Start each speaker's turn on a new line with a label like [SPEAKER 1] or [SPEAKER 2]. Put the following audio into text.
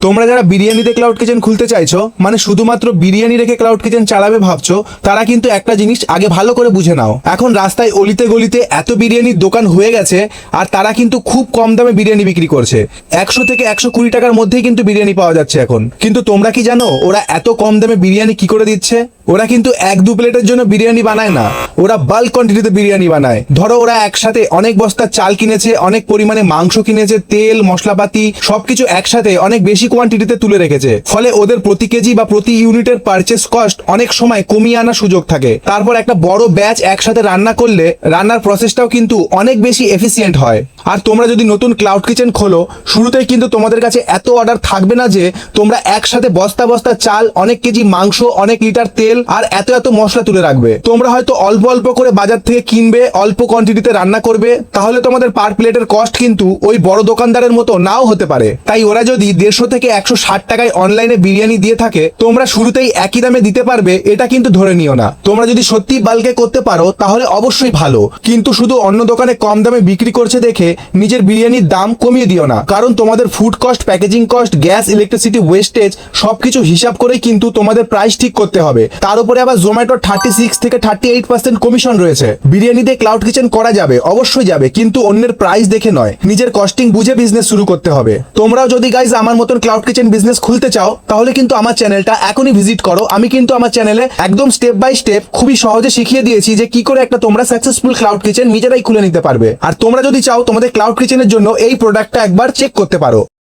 [SPEAKER 1] তোমরা যারা বিরিয়ানিতে ক্লাউড কিচেন খুলতে চাইছো, মানে শুধুমাত্র বিরিয়ানি রেখে ক্লাউড কিচেন চালাবে ভাবছো, তারা কিন্তু একটা জিনিস আগে ভালো করে বুঝে নাও। এখন রাস্তায় অলিতে গলিতে এত বিরিয়ানির দোকান হয়ে গেছে, আর তারা কিন্তু খুব কম দামে বিরিয়ানি বিক্রি করছে। 100 থেকে 120 টাকার মধ্যেই কিন্তু বিরিয়ানি পাওয়া যাচ্ছে এখন। কিন্তু তোমরা কি জানো ওরা এত কম দামে বিরিয়ানি কি করে দিচ্ছে? ওরা কিন্তু 1-2 প্লেটের জন্য বিরিয়ানি বানায় না, ওরা বাল্ক কোয়ান্টিটিতে বিরিয়ানি বানায়। ধরো ওরা একসাথে অনেক বস্তা চাল কিনেছে, অনেক পরিমাণে মাংস কিনেছে, তেল মশলাপাতি সবকিছু একসাথে অনেক বেশি কোয়ান্টিটিতে তুলে রেখেছে। ফলে ওদের প্রতি কেজি বা প্রতি ইউনিটের পারচেস কস্ট অনেক সময় কমিয়ে আনার সুযোগ থাকে। তারপর একটা বড় ব্যাচ একসাথে রান্না করলে রান্নার প্রসেসটাও কিন্তু অনেক বেশি এফিসিয়েন্ট হয়। আর তোমরা যদি নতুন ক্লাউড কিচেন খোলো, শুরুতেই কিন্তু তোমাদের কাছে এত অর্ডার থাকবে না যে তোমরা একসাথে বস্তা বস্তা চাল, অনেক কেজি মাংস, অনেক লিটার তেল আর এত এত মশলা তুলে রাখবে। তোমরা হয়তো অল্প অল্প করে বাজার থেকে কিনবে, অল্প কোয়ান্টিটিতে রান্না করবে। তাহলে তোমাদের পার প্লেটের কস্ট কিন্তু ওই বড় দোকানদারের মতো নাও হতে পারে। তাই ওরা যদি 150 থেকে 160 টাকায় অনলাইনে বিরিয়ানি দিয়ে থাকে, তোমরা শুরুতেই একই দামে দিতে পারবে এটা কিন্তু ধরে নিও না। তোমরা যদি সত্যি বাল্কে করতে পারো তাহলে অবশ্যই ভালো, কিন্তু শুধু অন্য দোকানে কম দামে বিক্রি করছে দেখে নিজের বিরিয়ানির দাম কমিয়ে দিও না। কারণ তোমাদের food cost, packaging cost, gas, electricity, wastage সবকিছু হিসাব করেই কিন্তু তোমাদের প্রাইস ঠিক করতে হবে। তার উপরে আবার জোম্যাটো 36 থেকে 38% কমিশন রয়েছে। বিরিয়ানি দিয়ে ক্লাউড কিচেন করা যাবে, অবশ্যই যাবে, কিন্তু অন্যের প্রাইস দেখে নয়। নিজের কস্টিং বুঝে বিজনেস শুরু করতে হবে। তোমরাও যদি গাইজ আমার মতন ক্লাউড কিচেন বিজনেস খুলতে চাও, তাহলে কিন্তু আমার চ্যানেলটা এখনই ভিজিট করো। আমি কিন্তু আমার চ্যানেলে একদম স্টেপ বাই স্টেপ খুবই সহজে শিখিয়ে দিয়েছি যে কি করে একটা তোমরা সাকসেসফুল ক্লাউড কিচেন নিজেরাই খুলে নিতে পারবে। আর তোমরা যদি চাও তোমাদের ক্লাউড কিচেনের জন্য এই প্রোডাক্টটা একবার চেক করতে পারো।